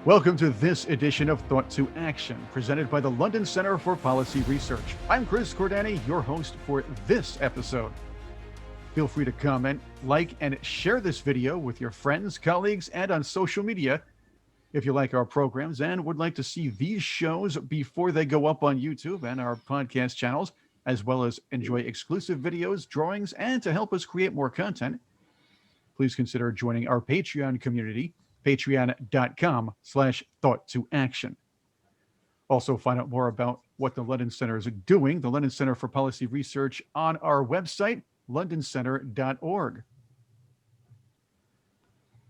Welcome to this edition of Thought to Action, presented by the London Centre for Policy Research. I'm Chris Cordani, your host for this episode. Feel free to comment, like, and share this video with your friends, colleagues, and on social media. If you like our programs and would like to see these shows before they go up on YouTube and our podcast channels, as well as enjoy exclusive videos, drawings, and to help us create more content, please consider joining our Patreon community, patreon.com/thought-to-action. Also, find out more about what the London Centre is doing, the London Centre for Policy Research, on our website, londoncenter.org.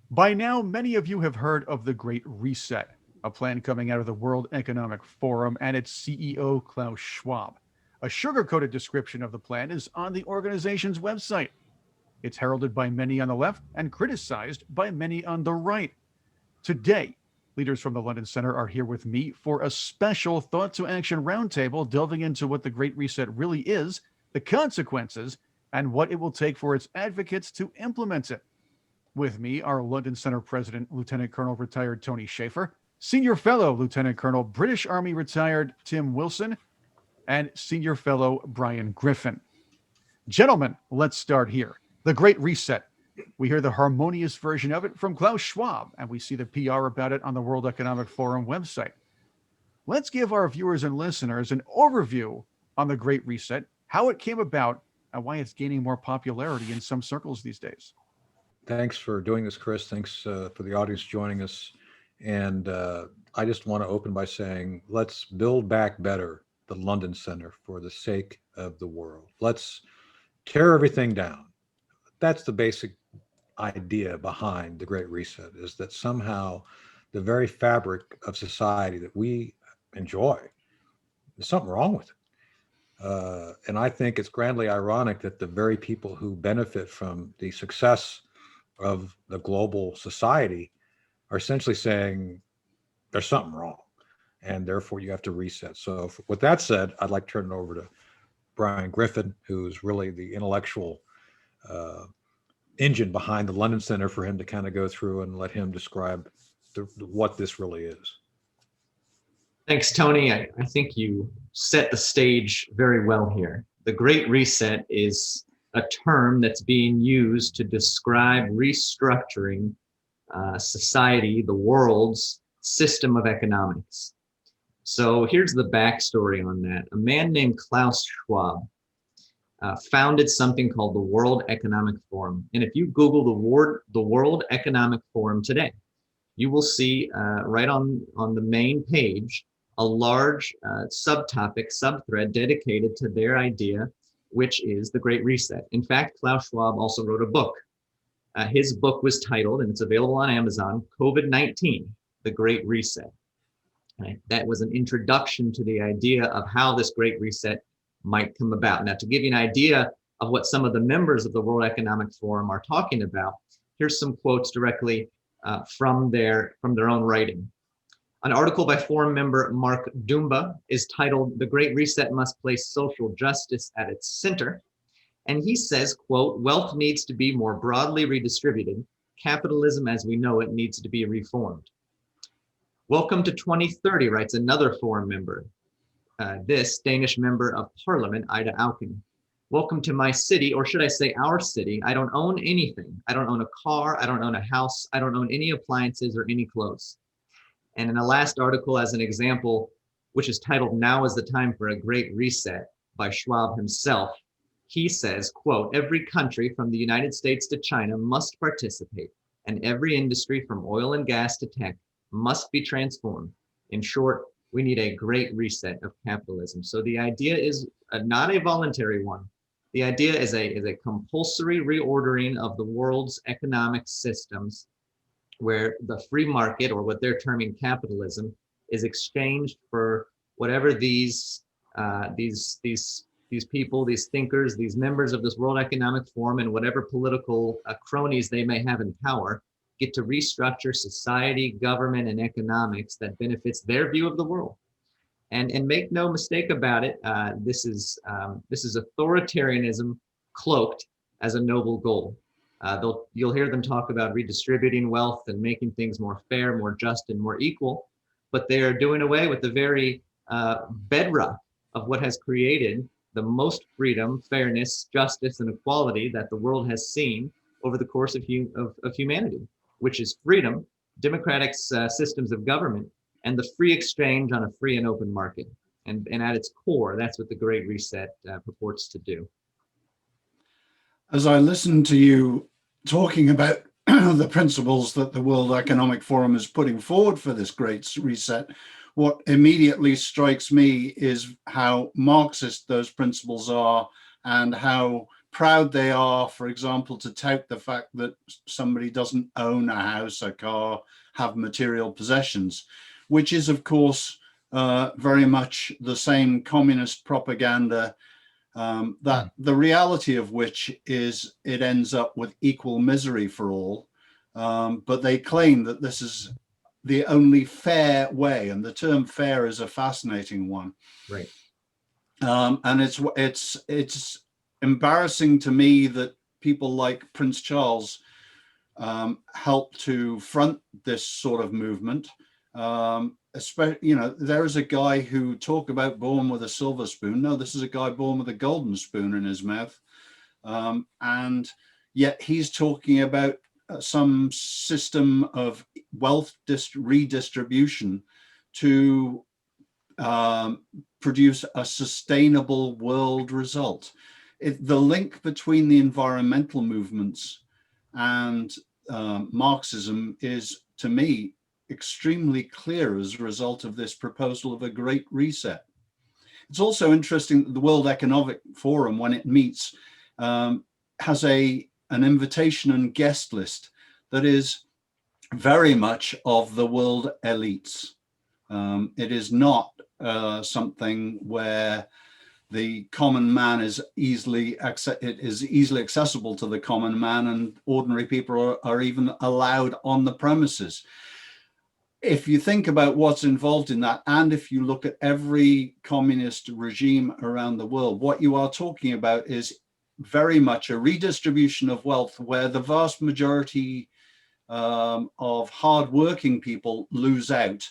By now, many of you have heard of the Great Reset, a plan coming out of the World Economic Forum and its CEO, Klaus Schwab. A sugar-coated description of the plan is on the organization's website. It's heralded by many on the left and criticized by many on the right. Today, leaders from the London Centre are here with me for a special Thought to Action Roundtable delving into what the Great Reset really is, the consequences, and what it will take for its advocates to implement it. With me are London Centre President, Lieutenant Colonel retired Tony Shaffer, Senior Fellow Lieutenant Colonel British Army retired Tim Wilson, and Senior Fellow Bryan Griffin. Gentlemen, let's start here. The Great Reset. We hear the harmonious version of it from Klaus Schwab, and we see the PR about it on the World Economic Forum website. Let's give our viewers and listeners an overview on the Great Reset, how it came about, and why it's gaining more popularity in some circles these days. Thanks for doing this, Chris. Thanks for the audience joining us. And I just want to open by saying, let's build back better the London Centre for the sake of the world. Let's tear everything down. That's the basic idea behind the Great Reset, is that somehow the very fabric of society that we enjoy, there's something wrong with it. And I think it's grandly ironic that the very people who benefit from the success of the global society are essentially saying there's something wrong and therefore you have to reset. So with that said, I'd like to turn it over to Bryan Griffin, who's really the intellectual engine behind the London Centre, for him to kind of go through and let him describe what this really is. Thanks, Tony. I think you set the stage very well here. The Great Reset is a term that's being used to describe restructuring society, the world's system of economics. So here's the backstory on that. A man named Klaus Schwab founded something called the World Economic Forum. And if you Google the World Economic Forum today, you will see right on the main page a large subthread dedicated to their idea, which is the Great Reset. In fact, Klaus Schwab also wrote a book. His book was titled, and it's available on Amazon, COVID-19, The Great Reset. Right? That was an introduction to the idea of how this Great Reset might come about. Now, to give you an idea of what some of the members of the World Economic Forum are talking about, here's some quotes directly from their own writing. An article by forum member Mark Dumba is titled, "The Great Reset Must Place Social Justice at its Center." And he says, quote, "Wealth needs to be more broadly redistributed. Capitalism as we know it needs to be reformed." Welcome to 2030, writes another forum member. This Danish member of parliament, Ida Auken. "Welcome to my city, or should I say our city. I don't own anything. I don't own a car. I don't own a house. I don't own any appliances or any clothes." And in the last article, as an example, which is titled, "Now is the Time for a Great Reset," by Schwab himself, he says, quote, "Every country from the United States to China must participate, and every industry from oil and gas to tech must be transformed. In short, we need a great reset of capitalism." So the idea is not a voluntary one. The idea is a compulsory reordering of the world's economic systems, where the free market, or what they're terming capitalism, is exchanged for whatever these people, these thinkers, these members of this World Economic Forum, and whatever political cronies they may have in power, get to restructure society, government, and economics that benefits their view of the world. And make no mistake about it, this is authoritarianism cloaked as a noble goal. You'll hear them talk about redistributing wealth and making things more fair, more just, and more equal, but they are doing away with the very bedrock of what has created the most freedom, fairness, justice, and equality that the world has seen over the course of humanity, which is freedom, democratic systems of government, and the free exchange on a free and open market. And at its core, that's what the Great Reset purports to do. As I listen to you talking about the principles that the World Economic Forum is putting forward for this Great Reset, what immediately strikes me is how Marxist those principles are and how proud they are, for example, to tout the fact that somebody doesn't own a house, a car, have material possessions, which is, of course, very much the same communist propaganda that the reality of which is it ends up with equal misery for all. But they claim that this is the only fair way, and the term fair is a fascinating one. Right. And it's embarrassing to me that people like Prince Charles help to front this sort of movement. Especially, you know, there is a guy who talked about born with a silver spoon. No, this is a guy born with a golden spoon in his mouth. And yet he's talking about some system of wealth redistribution to produce a sustainable world result. The link between the environmental movements and Marxism is, to me, extremely clear as a result of this proposal of a Great Reset. It's also interesting that the World Economic Forum, when it meets, has an invitation and guest list that is very much of the world elites. It is not something where the common man is easily accessible to the common man, and ordinary people are even allowed on the premises. If you think about what's involved in that, and if you look at every communist regime around the world, what you are talking about is very much a redistribution of wealth where the vast majority of hardworking people lose out,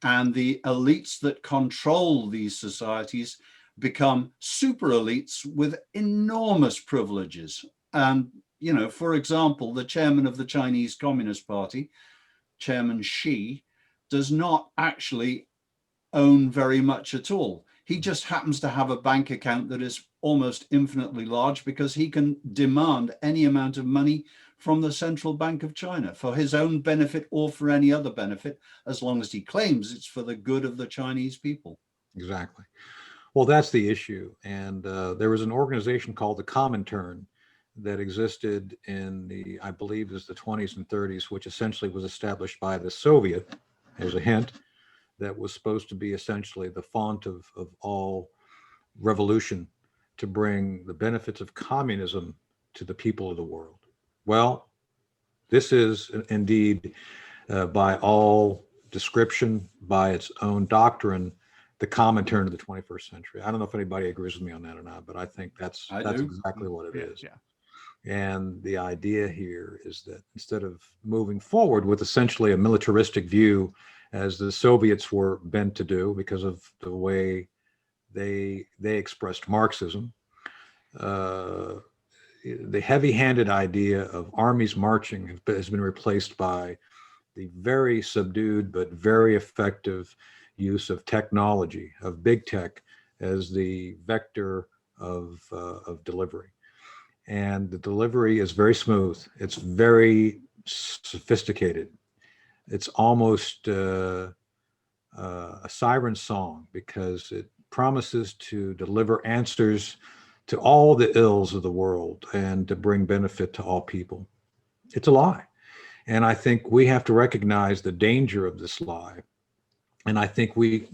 and the elites that control these societies become super elites with enormous privileges. And, you know, for example, the chairman of the Chinese Communist Party, Chairman Xi, does not actually own very much at all. He just happens to have a bank account that is almost infinitely large because he can demand any amount of money from the Central Bank of China for his own benefit or for any other benefit, as long as he claims it's for the good of the Chinese people. Exactly. Well, that's the issue. And there was an organization called the Comintern that existed in the, I believe it was the 20s and 30s, which essentially was established by the Soviet, as a hint, that was supposed to be essentially the font of all revolution to bring the benefits of communism to the people of the world. Well, this is indeed, by all description, by its own doctrine, the Comintern of the 21st century. I don't know if anybody agrees with me on that or not, but I think that's exactly what it is. Yeah. And the idea here is that instead of moving forward with essentially a militaristic view, as the Soviets were bent to do because of the way they expressed Marxism, the heavy-handed idea of armies marching has been replaced by the very subdued but very effective use of technology, of big tech, as the vector of delivery. And the delivery is very smooth. It's very sophisticated. It's almost a siren song because it promises to deliver answers to all the ills of the world and to bring benefit to all people. It's a lie. And I think we have to recognize the danger of this lie. And I think we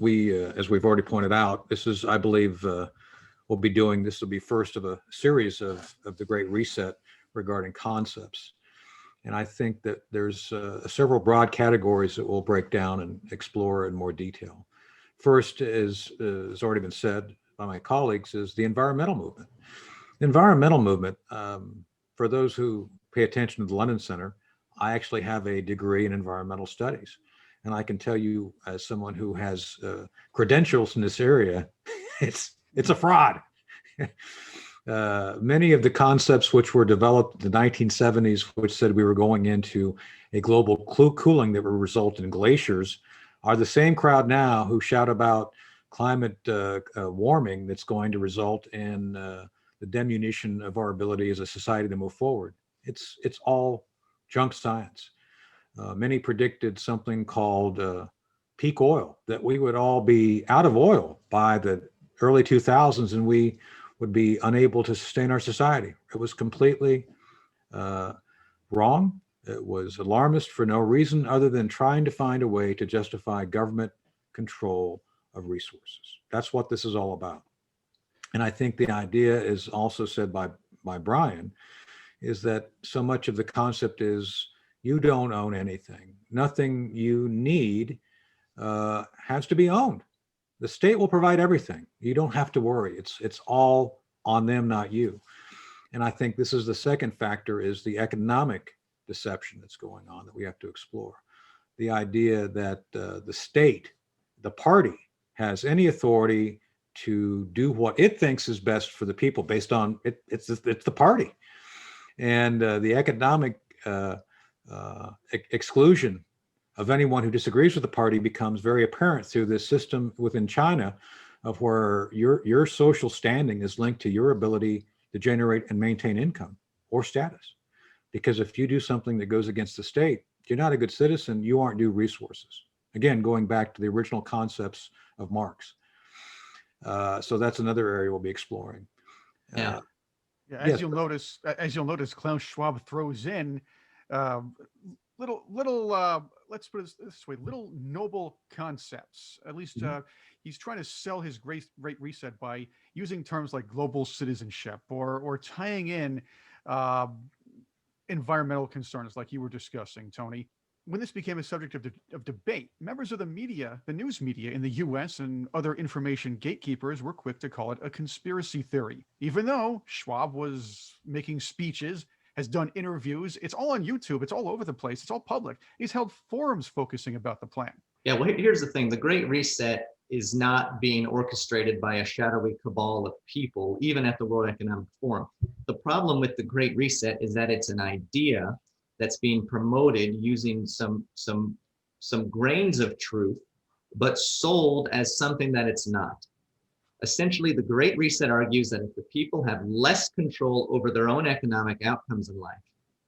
as we've already pointed out, this is, I believe, we'll be doing, this will be first of a series of the Great Reset regarding concepts. And I think that there's several broad categories that we'll break down and explore in more detail. First is, has already been said by my colleagues, is the environmental movement. The environmental movement, for those who pay attention to the London Center, I actually have a degree in environmental studies. And I can tell you, as someone who has credentials in this area, it's a fraud. Many of the concepts which were developed in the 1970s, which said we were going into a global cooling that would result in glaciers, are the same crowd now who shout about climate warming that's going to result in the diminution of our ability as a society to move forward. It's all junk science. Many predicted something called peak oil, that we would all be out of oil by the early 2000s and we would be unable to sustain our society. It was completely wrong. It was alarmist for no reason other than trying to find a way to justify government control of resources. That's what this is all about. And I think the idea is also said by Bryan, is that so much of the concept is you don't own anything. Nothing you need has to be owned. The state will provide everything. You don't have to worry. It's all on them, not you. And I think this is the second factor, is the economic deception that's going on that we have to explore. The idea that the state, the party, has any authority to do what it thinks is best for the people based on it's the party. And the economic exclusion of anyone who disagrees with the party becomes very apparent through this system within China, of where your social standing is linked to your ability to generate and maintain income or status. Because if you do something that goes against the state, you're not a good citizen, you aren't due resources. Again, going back to the original concepts of Marx. So that's another area we'll be exploring. Yeah. Yeah, as you'll notice, Klaus Schwab throws in little let's put it this way, little noble concepts. At least he's trying to sell his Great Reset by using terms like global citizenship or tying in environmental concerns like you were discussing, Tony. When this became a subject of debate, members of the media, the news media in the US and other information gatekeepers were quick to call it a conspiracy theory. Even though Schwab was making speeches, has done interviews, it's all on YouTube, it's all over the place, it's all public. He's held forums focusing about the plan. Yeah, well, here's the thing. The Great Reset is not being orchestrated by a shadowy cabal of people, even at the World Economic Forum. The problem with the Great Reset is that it's an idea that's being promoted using some grains of truth, but sold as something that it's not. Essentially, the Great Reset argues that if the people have less control over their own economic outcomes in life,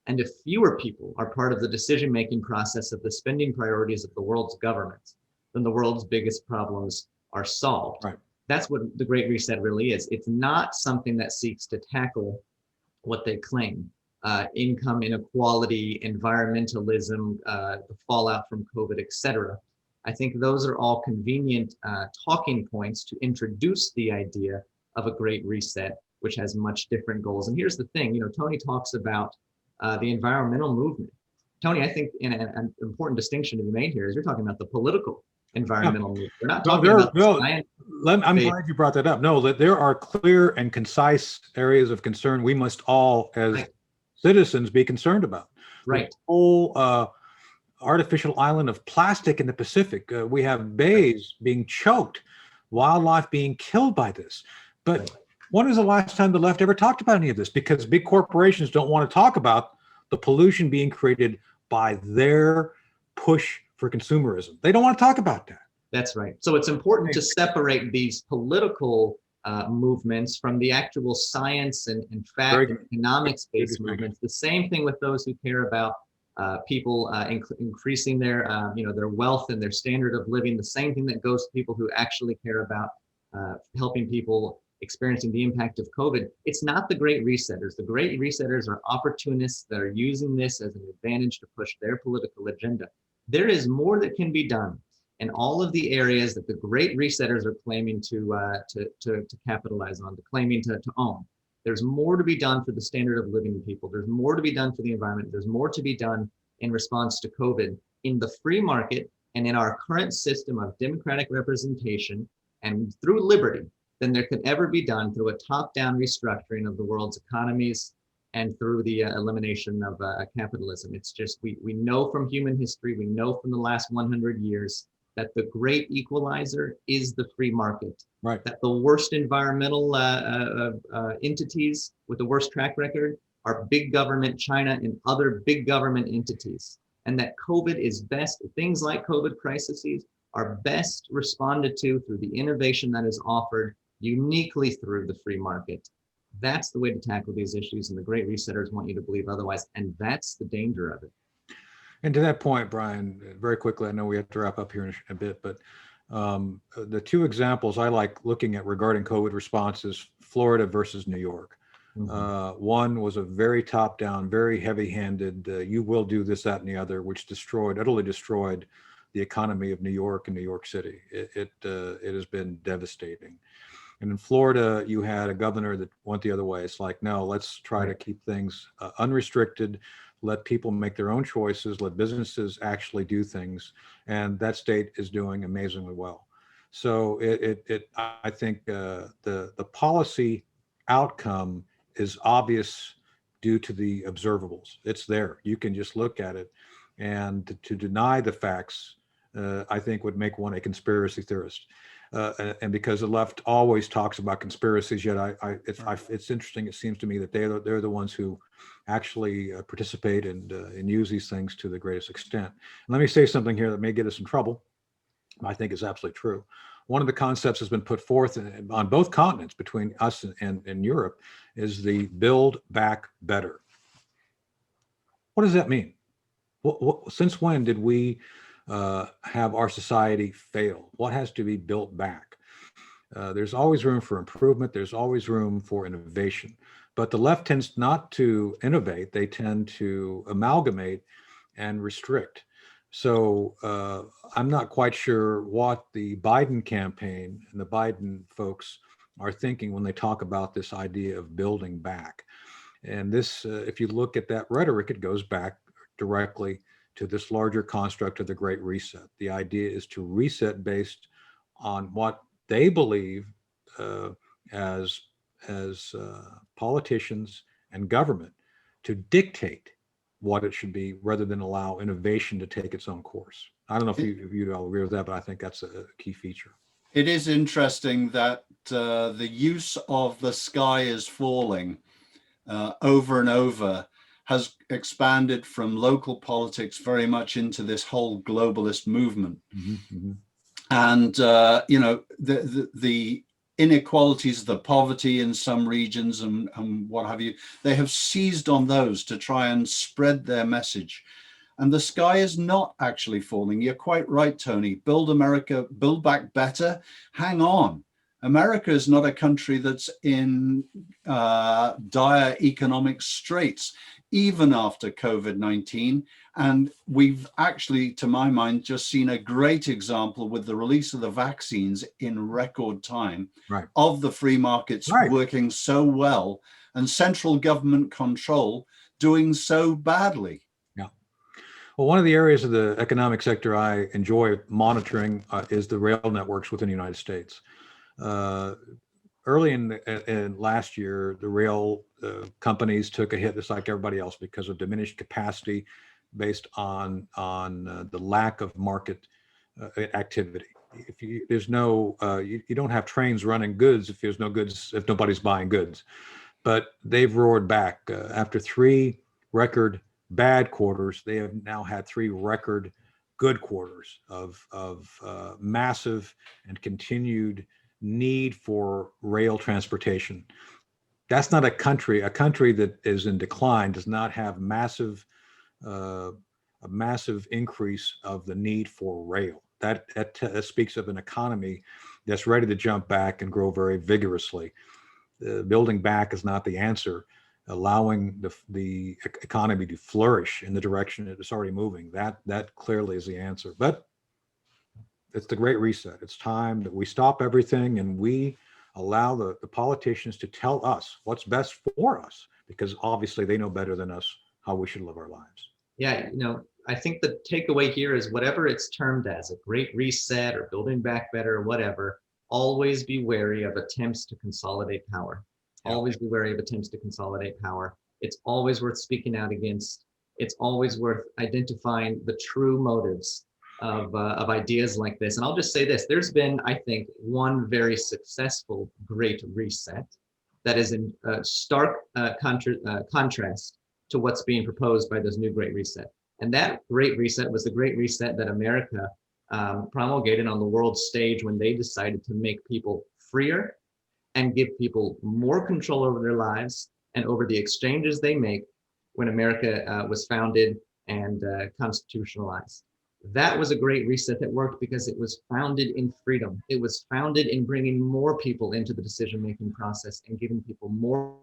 and if fewer people are part of the decision-making process of the spending priorities of the world's governments, then the world's biggest problems are solved. Right. That's what the Great Reset really is. It's not something that seeks to tackle what they claim. Income inequality, environmentalism, the fallout from COVID, etc. I think those are all convenient talking points to introduce the idea of a Great Reset, which has much different goals. And here's the thing, Tony talks about the environmental movement. Tony, I think an important distinction to be made here is you're talking about the political environmental movement. We're not talking about science. I'm glad you brought that up. No, that there are clear and concise areas of concern we must all, as citizens, be concerned about. Right. The whole artificial island of plastic in the Pacific. We have bays being choked, wildlife being killed by this. But when was the last time the left ever talked about any of this? Because big corporations don't want to talk about the pollution being created by their push for consumerism. They don't want to talk about that. That's right. So it's important to separate these political movements from the actual science and fact and economics-based movements. The same thing with those who care about people increasing their their wealth and their standard of living. The same thing that goes to people who actually care about helping people experiencing the impact of COVID. It's not the Great Resetters. The Great Resetters are opportunists that are using this as an advantage to push their political agenda. There is more that can be done in all of the areas that the Great Resetters are claiming to capitalize on, claiming to own. There's more to be done for the standard of living of people. There's more to be done for the environment. There's more to be done in response to COVID in the free market and in our current system of democratic representation and through liberty than there could ever be done through a top-down restructuring of the world's economies and through the elimination of capitalism. It's just, we know from human history, we know from the last 100 years that the great equalizer is the free market. Right. That the worst environmental entities with the worst track record are big government, China, and other big government entities. And that COVID is best, things like COVID crises are best responded to through the innovation that is offered uniquely through the free market. That's the way to tackle these issues, and the Great Resetters want you to believe otherwise, and that's the danger of it. And to that point, Bryan, very quickly, I know we have to wrap up here in a bit, but the two examples I like looking at regarding COVID responses, Florida versus New York. One was a very top-down, very heavy-handed, you will do this, that, and the other, which utterly destroyed the economy of New York and New York City. It has been devastating. And in Florida, you had a governor that went the other way. It's like, no, let's try to keep things unrestricted, let people make their own choices, let businesses actually do things. And that state is doing amazingly well. So I think the policy outcome is obvious due to the observables. It's there. You can just look at it. And to deny the facts, I think would make one a conspiracy theorist. And because the left always talks about conspiracies, yet it's interesting. It seems to me that they're the ones who actually participate and use these things to the greatest extent. And let me say something here that may get us in trouble. I think is absolutely true. One of the concepts has been put forth on both continents between us and Europe is the build back better. What does that mean? Since when did we have our society fail? What has to be built back? There's always room for improvement. There's always room for innovation. But the left tends not to innovate. They tend to amalgamate and restrict. So I'm not quite sure what the Biden campaign and the Biden folks are thinking when they talk about this idea of building back. And this, if you look at that rhetoric, it goes back directly to this larger construct of the Great Reset. The idea is to reset based on what they believe as politicians and government to dictate what it should be rather than allow innovation to take its own course. I don't know if you all agree with that, but I think that's a key feature. It is interesting that the use of the sky is falling over and over has expanded from local politics very much into this whole globalist movement. And, the inequalities, the poverty in some regions and what have you, they have seized on those to try and spread their message. And the sky is not actually falling. You're quite right, Tony. Build America, build back better. Hang on. America is not a country that's in dire economic straits, even after COVID-19. And we've actually, to my mind, just seen a great example with the release of the vaccines in record time of the free markets working so well and central government control doing so badly. Yeah. Well, one of the areas of the economic sector I enjoy monitoring is the rail networks within the United States. Early in last year, the rail companies took a hit just like everybody else because of diminished capacity based on the lack of market activity. If you don't have trains running goods if there's no goods, if nobody's buying goods. But they've roared back after 3 record bad quarters. They have now had 3 record good quarters of massive and continued need for rail transportation. That's not a country that is in decline does not have a massive increase of the need for rail. That speaks of an economy that's ready to jump back and grow very vigorously. Building back is not the answer. Allowing the economy to flourish in the direction it is already moving, that clearly is the answer. But it's the Great Reset. It's time that we stop everything and we allow the politicians to tell us what's best for us, because obviously they know better than us how we should live our lives. Yeah, I think the takeaway here is whatever it's termed as, a Great Reset or building back better or whatever, always be wary of attempts to consolidate power. Always be wary of attempts to consolidate power. It's always worth speaking out against. It's always worth identifying the true motives of ideas like this. And I'll just say this, there's been, I think, one very successful Great Reset that is in stark contrast to what's being proposed by this new Great Reset. And that Great Reset was the Great Reset that America promulgated on the world stage when they decided to make people freer and give people more control over their lives and over the exchanges they make when America was founded and constitutionalized. That was a Great Reset that worked because it was founded in freedom. It was founded in bringing more people into the decision-making process and giving people more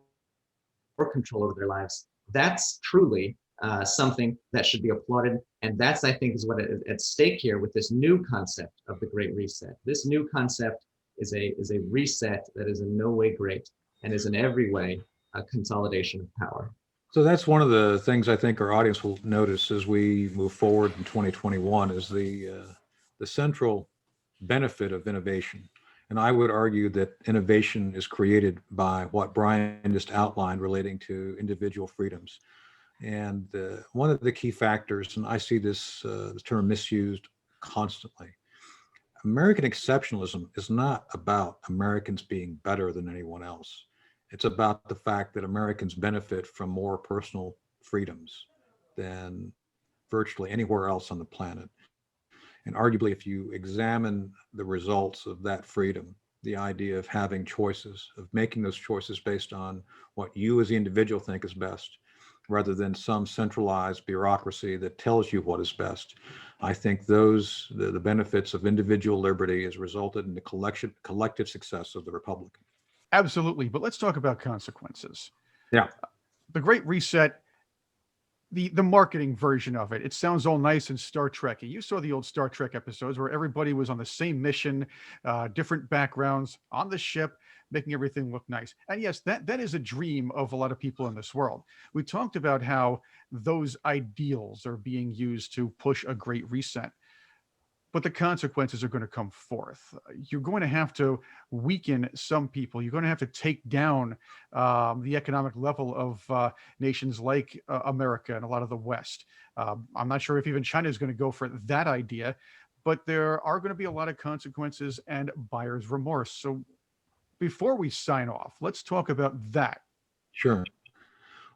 control over their lives. That's truly something that should be applauded. And that's, I think, is what is at stake here with this new concept of the Great Reset. This new concept is a reset that is in no way great and is in every way a consolidation of power. So that's one of the things I think our audience will notice as we move forward in 2021 is the central benefit of innovation. And I would argue that innovation is created by what Bryan just outlined relating to individual freedoms. And one of the key factors, and I see this term misused constantly, American exceptionalism is not about Americans being better than anyone else. It's about the fact that Americans benefit from more personal freedoms than virtually anywhere else on the planet. And arguably, if you examine the results of that freedom, the idea of having choices, of making those choices based on what you as the individual think is best, rather than some centralized bureaucracy that tells you what is best, I think the benefits of individual liberty has resulted in the collective success of the Republic. Absolutely. But let's talk about consequences. Yeah. The Great Reset, the marketing version of it, it sounds all nice and Star Trek-y. You saw the old Star Trek episodes where everybody was on the same mission, different backgrounds on the ship, making everything look nice. And yes, that is a dream of a lot of people in this world. We talked about how those ideals are being used to push a Great Reset, but the consequences are going to come forth. You're going to have to weaken some people. You're going to have to take down the economic level of nations like America and a lot of the West. I'm not sure if even China is going to go for that idea, but there are going to be a lot of consequences and buyer's remorse. So before we sign off, let's talk about that. Sure.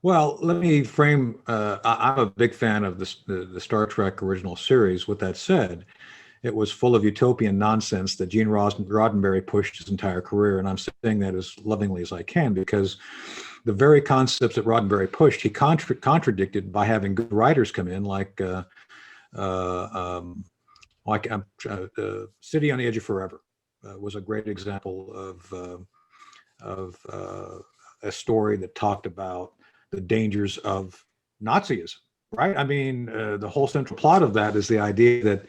Well, let me frame, I'm a big fan of the Star Trek original series. With that said, it was full of utopian nonsense that Gene Roddenberry pushed his entire career. And I'm saying that as lovingly as I can, because the very concepts that Roddenberry pushed, he contradicted by having good writers come in, like City on the Edge of Forever was a great example of a story that talked about the dangers of Nazism, right? I mean, the whole central plot of that is the idea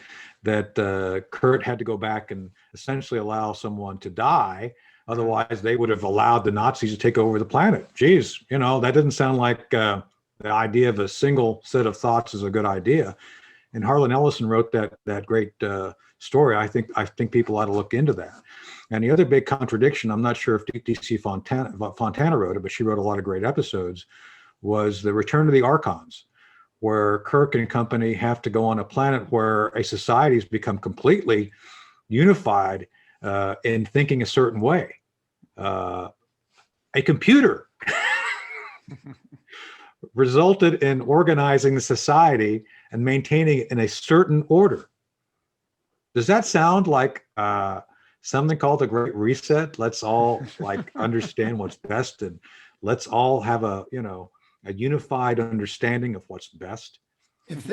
that Kurt had to go back and essentially allow someone to die. Otherwise, they would have allowed the Nazis to take over the planet. Geez, that doesn't sound like the idea of a single set of thoughts is a good idea. And Harlan Ellison wrote that great story. I think people ought to look into that. And the other big contradiction, I'm not sure if D.C. Fontana wrote it, but she wrote a lot of great episodes, was the Return of the Archons, where Kirk and company have to go on a planet where a society has become completely unified in thinking a certain way. A computer resulted in organizing the society and maintaining it in a certain order. Does that sound like something called the Great Reset? Let's all understand what's best, and let's all have a unified understanding of what's best. If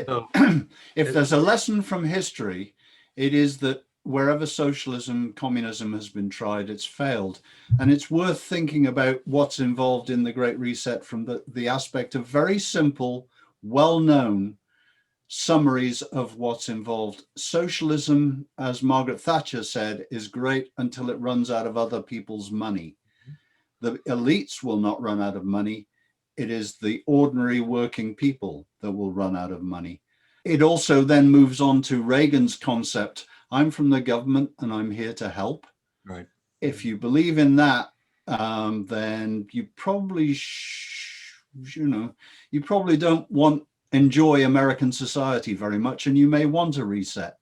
there's a lesson from history, it is that wherever socialism, communism has been tried, it's failed. And it's worth thinking about what's involved in the Great Reset from the aspect of very simple, well-known summaries of what's involved. Socialism, as Margaret Thatcher said, is great until it runs out of other people's money. The elites will not run out of money. It is the ordinary working people that will run out of money. It also then moves on to Reagan's concept, I'm from the government and I'm here to help. Right. If you believe in that, then you probably you know, you probably don't enjoy American society very much, and you may want a reset.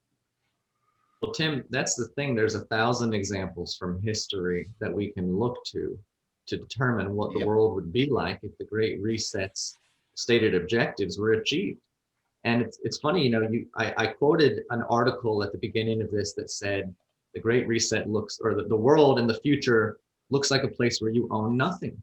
Well, Tim, that's the thing. There's 1,000 examples from history that we can look to determine what the Yep. world would be like if the Great Reset's stated objectives were achieved. And it's funny, you know, I quoted an article at the beginning of this that said the Great Reset looks, or the world in the future looks like a place where you own nothing.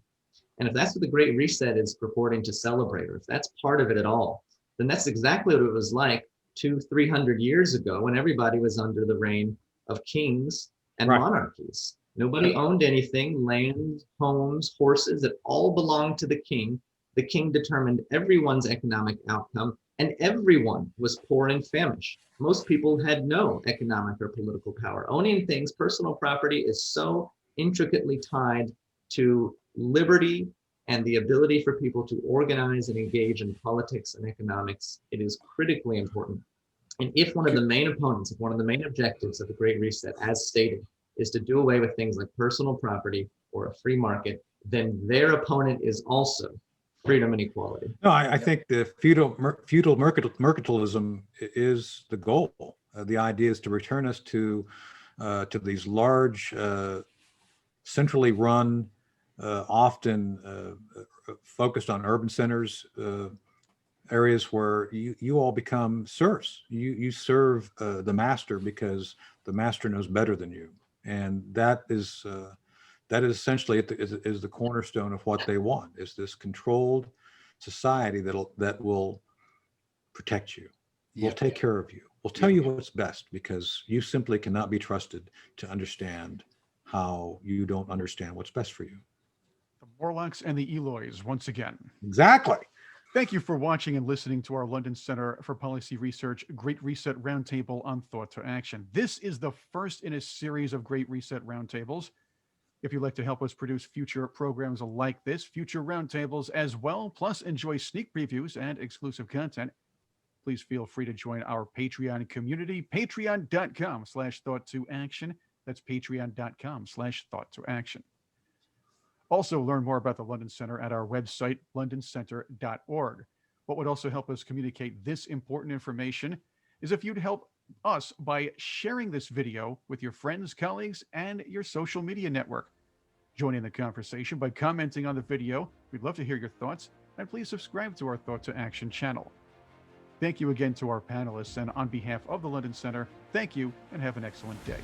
And if that's what the Great Reset is purporting to celebrate, or if that's part of it at all, then that's exactly what it was like 200-300 years ago when everybody was under the reign of kings and Right. monarchies. Nobody owned anything, land, homes, horses, it all belonged to the king. The king determined everyone's economic outcome, and everyone was poor and famished. Most people had no economic or political power. Owning things, personal property, is so intricately tied to liberty and the ability for people to organize and engage in politics and economics. It is critically important. And if one of the main opponents, if one of the main objectives of the Great Reset, as stated, is to do away with things like personal property or a free market, then their opponent is also freedom and equality. No, I think the feudal mercantilism is the goal. The idea is to return us to these large, centrally run, often focused on urban centers, areas where you all become serfs. You serve the master because the master knows better than you, and that is essentially is the cornerstone of what they want. Is this controlled society that will protect you, will take care of you, will tell you what's best, because you simply cannot be trusted to understand how you don't understand what's best for you. The Morlocks and the Eloys, once again. Exactly. Thank you for watching and listening to our London Center for Policy Research Great Reset Roundtable on Thought to Action. This is the first in a series of Great Reset Roundtables. If you'd like to help us produce future programs like this, future roundtables as well, plus enjoy sneak previews and exclusive content, please feel free to join our Patreon community, patreon.com/thought2action. That's patreon.com/thought2action. Also, learn more about the London Center at our website, londoncenter.org. What would also help us communicate this important information is if you'd help us by sharing this video with your friends, colleagues, and your social media network. Join in the conversation by commenting on the video. We'd love to hear your thoughts, and please subscribe to our Thought to Action channel. Thank you again to our panelists, and on behalf of the London Center, thank you and have an excellent day.